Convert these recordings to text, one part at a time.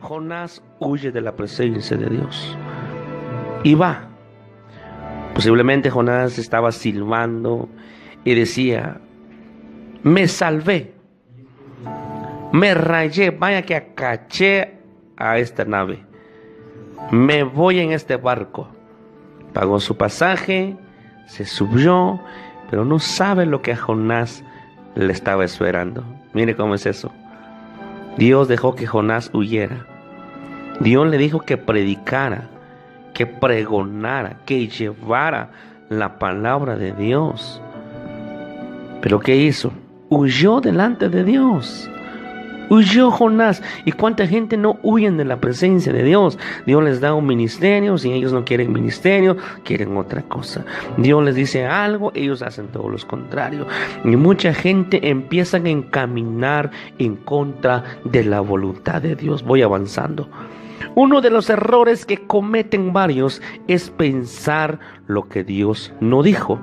Jonás huye de la presencia de Dios y va. Posiblemente Jonás estaba silbando y decía: me salvé, me rayé, vaya que acaché a esta nave, me voy en este barco. Pagó su pasaje, se subió, pero no sabe lo que a Jonás le estaba esperando. Mire cómo es eso. Dios dejó que Jonás huyera. Dios le dijo que predicara, que pregonara, que llevara la palabra de Dios. Pero ¿qué hizo? Huyó delante de Dios. Huyó Jonás. ¿Y cuánta gente no huyen de la presencia de Dios? Dios les da un ministerio, si ellos no quieren ministerio, quieren otra cosa. Dios les dice algo, ellos hacen todo lo contrario. Y mucha gente empieza a encaminar en contra de la voluntad de Dios. Voy avanzando. Uno de los errores que cometen varios es pensar lo que Dios no dijo.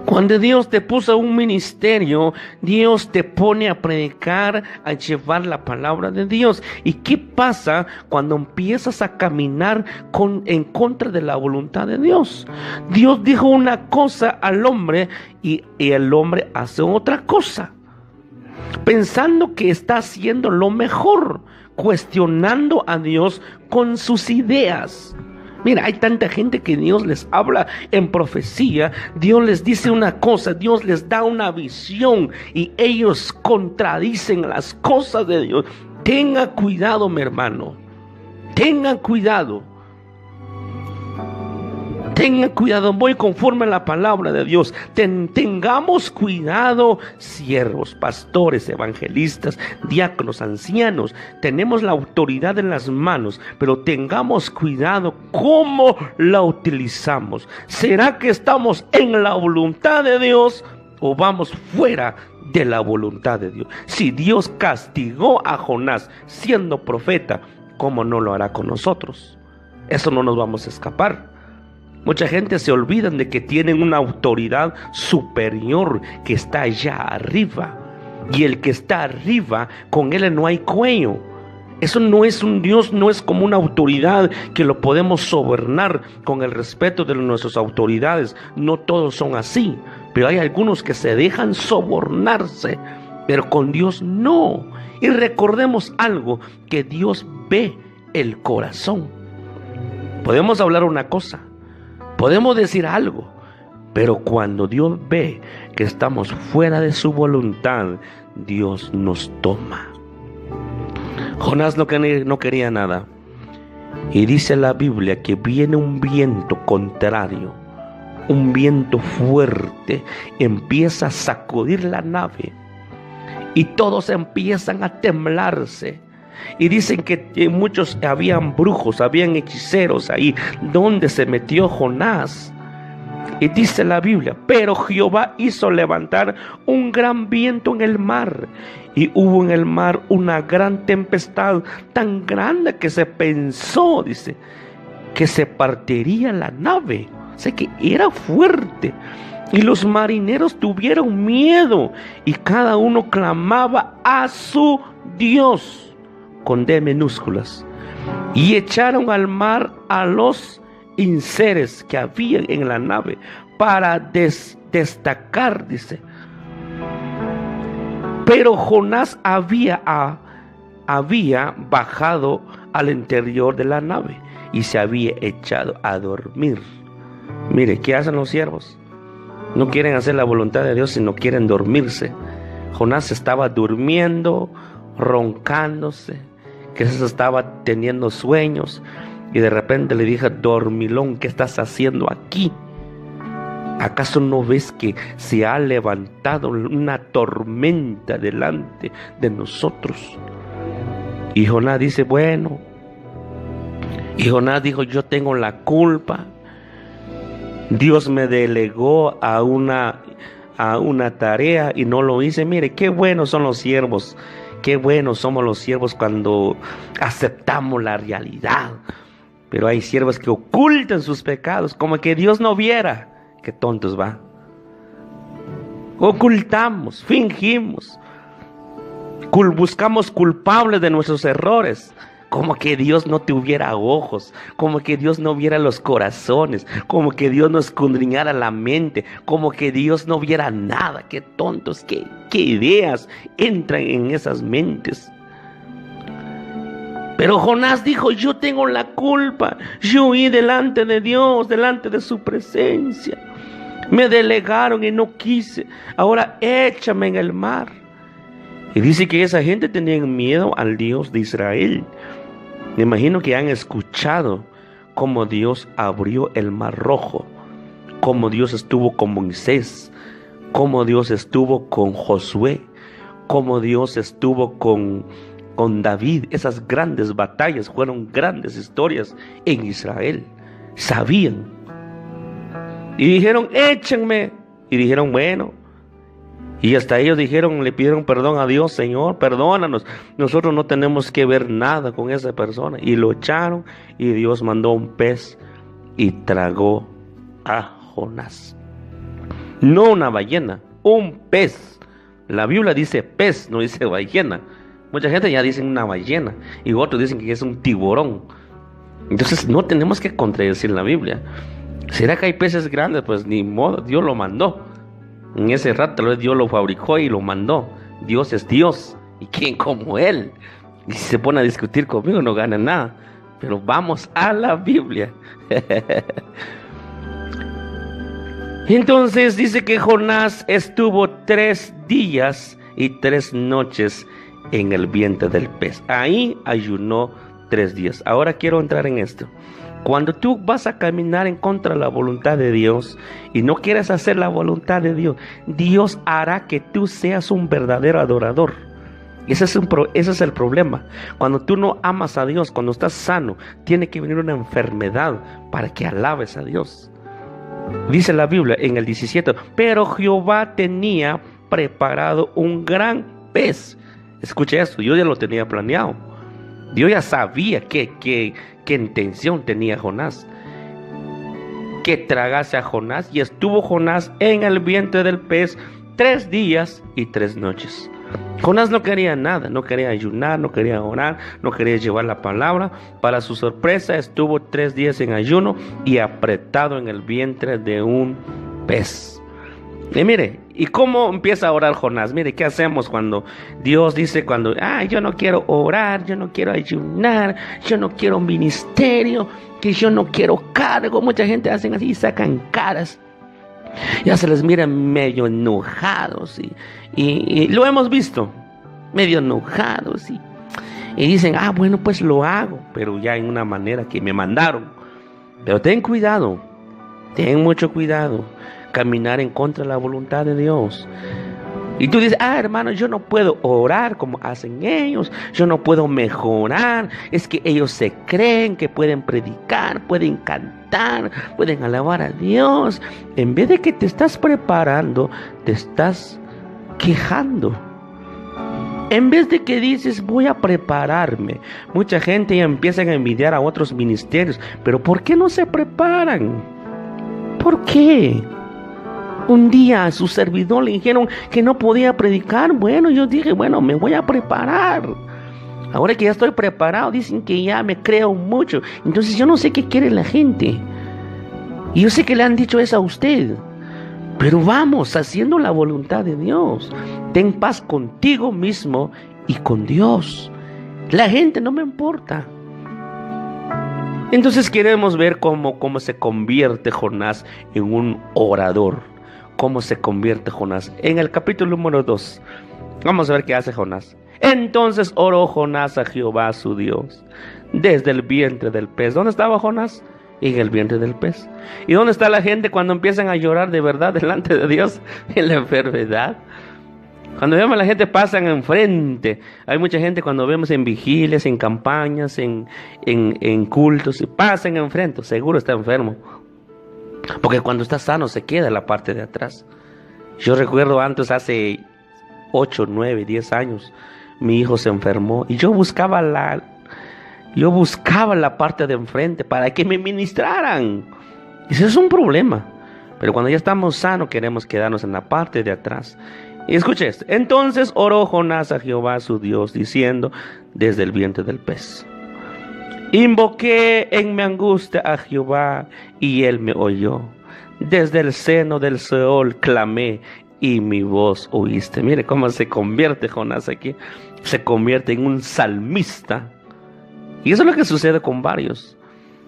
Cuando Dios te puso un ministerio, Dios te pone a predicar, a llevar la palabra de Dios. ¿Y qué pasa cuando empiezas a caminar en contra de la voluntad de Dios? Dios dijo una cosa al hombre y el hombre hace otra cosa, pensando que está haciendo lo mejor, cuestionando a Dios con sus ideas. Mira, hay tanta gente que Dios les habla en profecía, Dios les dice una cosa, Dios les da una visión y ellos contradicen las cosas de Dios. Tenga cuidado, mi hermano, tenga cuidado. Tengan cuidado, voy conforme a la palabra de Dios. Tengamos cuidado, siervos, pastores, evangelistas, diáconos, ancianos. Tenemos la autoridad en las manos, pero tengamos cuidado cómo la utilizamos. ¿Será que estamos en la voluntad de Dios o vamos fuera de la voluntad de Dios? Si Dios castigó a Jonás siendo profeta, ¿cómo no lo hará con nosotros? Eso no nos vamos a escapar. Mucha gente se olvida de que tienen una autoridad superior que está allá arriba. Y el que está arriba, con él no hay cuello. Eso no es un Dios, no es como una autoridad que lo podemos sobornar con el respeto de nuestras autoridades. No todos son así, pero hay algunos que se dejan sobornarse, pero con Dios no. Y recordemos algo, que Dios ve el corazón. Podemos hablar una cosa, podemos decir algo, pero cuando Dios ve que estamos fuera de su voluntad, Dios nos toma. Jonás no quería nada. Y dice la Biblia que viene un viento contrario, un viento fuerte, empieza a sacudir la nave y todos empiezan a temblarse. Y dicen que muchos habían brujos, habían hechiceros ahí donde se metió Jonás. Y dice la Biblia, pero Jehová hizo levantar un gran viento en el mar, y hubo en el mar una gran tempestad, tan grande que se pensó, dice, que se partiría la nave. O sea que era fuerte. Y los marineros tuvieron miedo, y cada uno clamaba a su Dios, con D minúsculas, y echaron al mar a los enseres que había en la nave para destacar, dice. Pero Jonás había bajado al interior de la nave y se había echado a dormir. Mire, ¿qué hacen los siervos? No quieren hacer la voluntad de Dios, sino quieren dormirse. Jonás estaba durmiendo, roncándose, que se estaba teniendo sueños, y de repente le dije: dormilón, ¿qué estás haciendo aquí? ¿Acaso no ves que se ha levantado una tormenta delante de nosotros? Y Jonás dice: bueno. Y Jonás dijo: yo tengo la culpa. Dios me delegó a una tarea y no lo hice. Mire, qué buenos son los siervos. Qué buenos somos los siervos cuando aceptamos la realidad. Pero hay siervos que ocultan sus pecados, como que Dios no viera. Qué tontos, va. Ocultamos, fingimos. Buscamos culpables de nuestros errores. Como que Dios no tuviera ojos, como que Dios no viera los corazones, como que Dios no escudriñara la mente, como que Dios no viera nada. Qué tontos, qué ideas entran en esas mentes. Pero Jonás dijo: yo tengo la culpa, yo huí delante de Dios, delante de su presencia. Me delegaron y no quise, ahora échame en el mar. Y dice que esa gente tenía miedo al Dios de Israel. Me imagino que han escuchado cómo Dios abrió el mar rojo, cómo Dios estuvo con Moisés, cómo Dios estuvo con Josué, cómo Dios estuvo con David. Esas grandes batallas fueron grandes historias en Israel. Sabían. Y dijeron: échenme. Y dijeron: bueno. Y hasta ellos le pidieron perdón a Dios: Señor, perdónanos, nosotros no tenemos que ver nada con esa persona. Y lo echaron, y Dios mandó un pez y tragó a Jonás. No una ballena, un pez. La Biblia dice pez, no dice ballena. Mucha gente ya dice una ballena, y otros dicen que es un tiburón. Entonces no tenemos que contradecir la Biblia. ¿Será que hay peces grandes? Pues ni modo, Dios lo mandó. En ese rato tal vez Dios lo fabricó y lo mandó. Dios es Dios, y quién como Él. Y si se pone a discutir conmigo no gana nada. Pero vamos a la Biblia. Entonces dice que Jonás estuvo 3 días y 3 noches en el vientre del pez. Ahí ayunó 3 días. Ahora quiero entrar en esto. Cuando tú vas a caminar en contra de la voluntad de Dios y no quieres hacer la voluntad de Dios, Dios hará que tú seas un verdadero adorador. Ese es el problema. Cuando tú no amas a Dios, cuando estás sano, tiene que venir una enfermedad para que alabes a Dios. Dice la Biblia en el 17: pero Jehová tenía preparado un gran pez. Escucha esto, yo ya lo tenía planeado. Dios ya sabía qué intención tenía Jonás. Que tragase a Jonás, y estuvo Jonás en el vientre del pez 3 días y 3 noches. Jonás no quería nada, no quería ayunar, no quería orar, no quería llevar la palabra. Para su sorpresa, estuvo 3 días en ayuno y apretado en el vientre de un pez. Y mire, ¿y cómo empieza a orar Jonás? Mire, ¿qué hacemos cuando Dios dice yo no quiero orar, yo no quiero ayunar, yo no quiero ministerio, que yo no quiero cargo? Mucha gente hacen así y sacan caras. Ya se les mira medio enojados y lo hemos visto, medio enojados y dicen: bueno, pues lo hago, pero ya en una manera que me mandaron. Pero ten cuidado, ten mucho cuidado. Caminar en contra de la voluntad de Dios. Y tú dices: hermano, yo no puedo orar como hacen ellos, yo no puedo mejorar, es que ellos se creen que pueden predicar, pueden cantar, pueden alabar a Dios. En vez de que te estás preparando, te estás quejando. En vez de que dices: voy a prepararme. Mucha gente ya empieza a envidiar a otros ministerios. Pero ¿por qué no se preparan? ¿Por qué? Un día a su servidor le dijeron que no podía predicar. Bueno, yo dije: bueno, me voy a preparar. Ahora que ya estoy preparado, dicen que ya me creo mucho. Entonces yo no sé qué quiere la gente. Y yo sé que le han dicho eso a usted. Pero vamos, haciendo la voluntad de Dios. Ten paz contigo mismo y con Dios. La gente no me importa. Entonces queremos ver cómo se convierte Jonás en un orador. Cómo se convierte Jonás. En el capítulo número 2. Vamos a ver qué hace Jonás. Entonces oró Jonás a Jehová su Dios desde el vientre del pez. ¿Dónde estaba Jonás? En el vientre del pez. ¿Y dónde está la gente cuando empiezan a llorar de verdad delante de Dios? En la enfermedad. Cuando vemos a la gente pasan enfrente. Hay mucha gente cuando vemos en vigilias, en campañas, en cultos, y pasan enfrente. Seguro está enfermo. Porque cuando está sano se queda en la parte de atrás. Yo recuerdo antes, hace 8, 9, 10 años, mi hijo se enfermó y yo buscaba la parte de enfrente para que me ministraran. Eso es un problema. Pero cuando ya estamos sanos queremos quedarnos en la parte de atrás. Y escuche esto. Entonces oró Jonás a Jehová su Dios, diciendo desde el vientre del pez: invoqué en mi angustia a Jehová, y él me oyó. Desde el seno del Seol clamé, y mi voz oíste. Mire cómo se convierte Jonás aquí. Se convierte en un salmista. Y eso es lo que sucede con varios.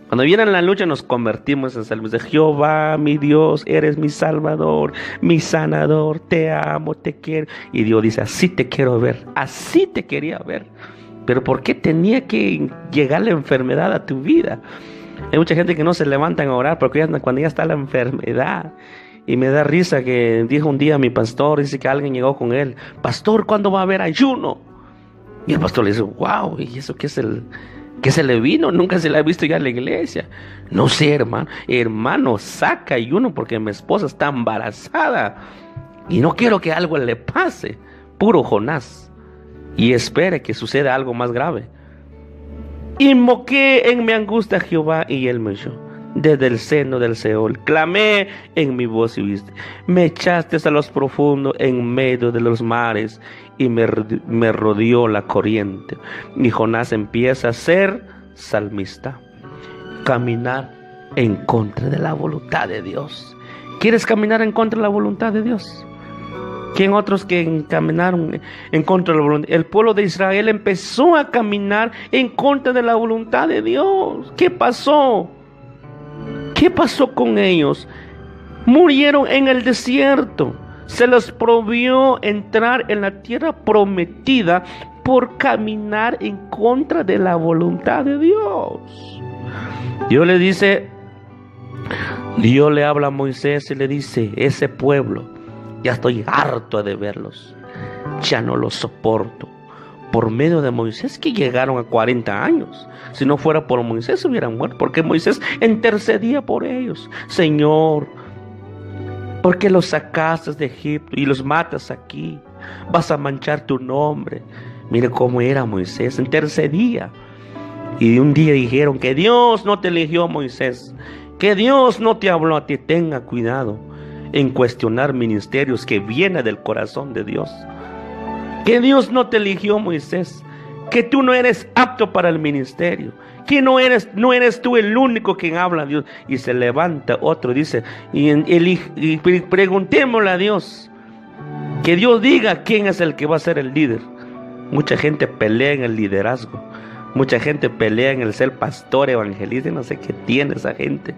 Cuando viene la lucha nos convertimos en salmistas. Jehová, mi Dios, eres mi salvador, mi sanador, te amo, te quiero. Y Dios dice: así te quiero ver, así te quería ver. Pero ¿por qué tenía que llegar la enfermedad a tu vida? Hay mucha gente que no se levantan a orar porque cuando ya está la enfermedad. Y me da risa que dijo un día mi pastor, dice que alguien llegó con él: pastor, ¿cuándo va a haber ayuno? Y el pastor le dice: wow, ¿y eso qué se le vino? Nunca se le ha visto ya en la iglesia. No sé, hermano. Hermano, saca ayuno porque mi esposa está embarazada y no quiero que algo le pase. Puro Jonás. Y espere que suceda algo más grave. Invoqué en mi angustia a Jehová, y él me oyó. Desde el seno del Seol clamé, en mi voz y oíste. Me echaste a los profundos, en medio de los mares, y me rodeó la corriente. Y Jonás empieza a ser salmista. Caminar en contra de la voluntad de Dios. ¿Quieres caminar en contra de la voluntad de Dios? ¿Quién otros que caminaron en contra de la voluntad? El pueblo de Israel empezó a caminar en contra de la voluntad de Dios. ¿Qué pasó? ¿Qué pasó con ellos? Murieron en el desierto. Se les prohibió entrar en la tierra prometida por caminar en contra de la voluntad de Dios. Dios le habla a Moisés y le dice: ese pueblo, ya estoy harto de verlos, ya no los soporto. Por medio de Moisés, que llegaron a 40 años. Si no fuera por Moisés, hubieran muerto, porque Moisés intercedía por ellos. Señor, ¿por qué los sacaste de Egipto y los matas aquí? Vas a manchar tu nombre. Mire cómo era Moisés, intercedía. Y un día dijeron que Dios no te eligió, Moisés, que Dios no te habló a ti. Tenga cuidado en cuestionar ministerios que vienen del corazón de Dios. Que Dios no te eligió, Moisés, que tú no eres apto para el ministerio, que no eres tú el único que habla a Dios. Y se levanta otro, dice, y preguntémosle a Dios, que Dios diga quién es el que va a ser el líder. Mucha gente pelea en el liderazgo, mucha gente pelea en el ser pastor, evangelista, no sé qué tiene esa gente.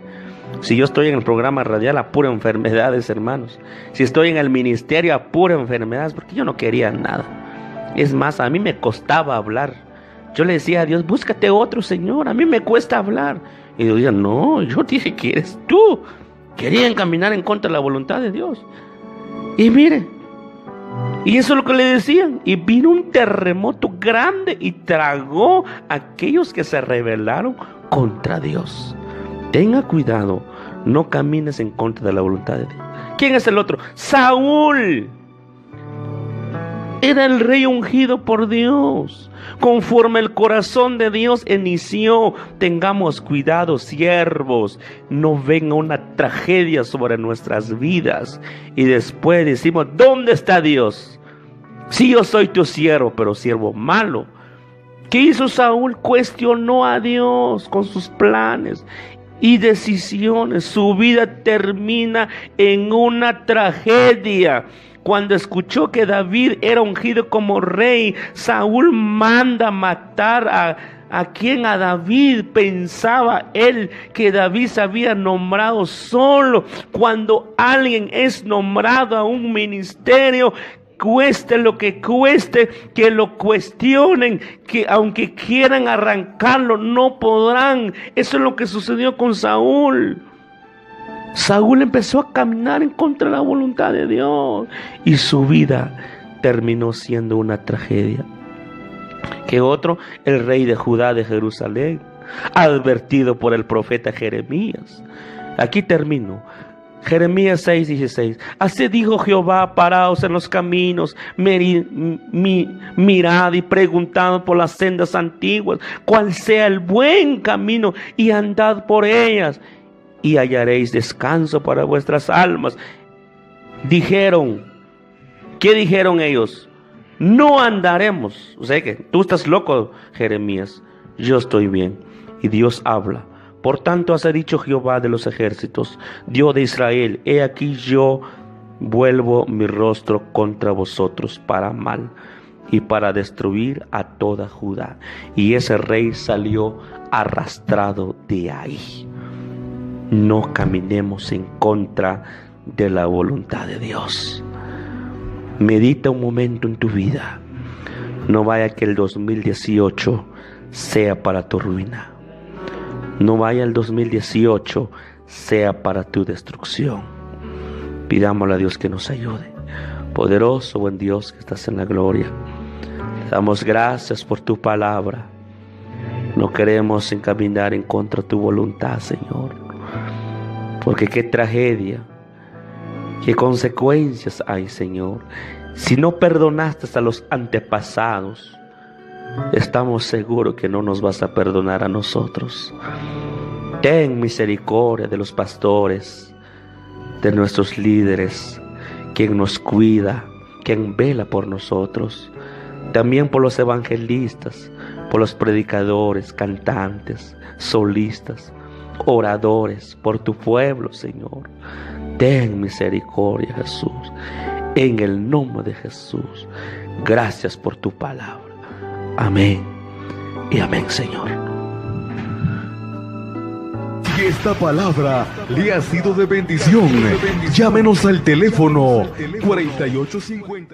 Si yo estoy en el programa radial, a pura enfermedades, hermanos. Si estoy en el ministerio, a pura enfermedades, porque yo no quería nada. Es más, a mí me costaba hablar. Yo le decía a Dios: búscate otro, Señor, a mí me cuesta hablar. Y Dios decía: no, yo dije que eres tú. Querían caminar en contra de la voluntad de Dios. Y mire, y eso es lo que le decían. Y vino un terremoto grande y tragó a aquellos que se rebelaron contra Dios. Tenga cuidado, no camines en contra de la voluntad de Dios. ¿Quién es el otro? Saúl. Era el rey ungido por Dios, conforme el corazón de Dios inició. Tengamos cuidado, siervos, no venga una tragedia sobre nuestras vidas y después decimos: ¿dónde está Dios? Sí, yo soy tu siervo, pero siervo malo. ¿Qué hizo Saúl? Cuestionó a Dios con sus planes y decisiones. Su vida termina en una tragedia. Cuando escuchó que David era ungido como rey, Saúl manda matar a quien a David. Pensaba él que David se había nombrado solo. Cuando alguien es nombrado a un ministerio, cueste lo que cueste, que lo cuestionen, que aunque quieran arrancarlo, no podrán. Eso es lo que sucedió con Saúl. Saúl empezó a caminar en contra de la voluntad de Dios y su vida terminó siendo una tragedia. ¿Qué otro? El rey de Judá, de Jerusalén, advertido por el profeta Jeremías. Aquí termino. Jeremías 6:16. Así dijo Jehová: paraos en los caminos, mirad y preguntad por las sendas antiguas, cuál sea el buen camino, y andad por ellas, y hallaréis descanso para vuestras almas. Dijeron: ¿Qué dijeron ellos? No andaremos. O sea que tú estás loco, Jeremías. Yo estoy bien. Y Dios habla. Por tanto, así ha dicho Jehová de los ejércitos, Dios de Israel: he aquí yo vuelvo mi rostro contra vosotros para mal y para destruir a toda Judá. Y ese rey salió arrastrado de ahí. No caminemos en contra de la voluntad de Dios. Medita un momento en tu vida. No vaya que el 2018 sea para tu ruina. No vaya el 2018 sea para tu destrucción. Pidámosle a Dios que nos ayude. Poderoso, buen Dios que estás en la gloria, te damos gracias por tu palabra. No queremos encaminar en contra de tu voluntad, Señor, porque qué tragedia, qué consecuencias hay, Señor. Si no perdonaste a los antepasados, estamos seguros que no nos vas a perdonar a nosotros. Ten misericordia de los pastores, de nuestros líderes, quien nos cuida, quien vela por nosotros. También por los evangelistas, por los predicadores, cantantes, solistas, oradores, por tu pueblo, Señor. Ten misericordia, Jesús. En el nombre de Jesús, gracias por tu palabra. Amén y amén, Señor. Si esta palabra le ha sido de bendición, llámenos al teléfono 4850.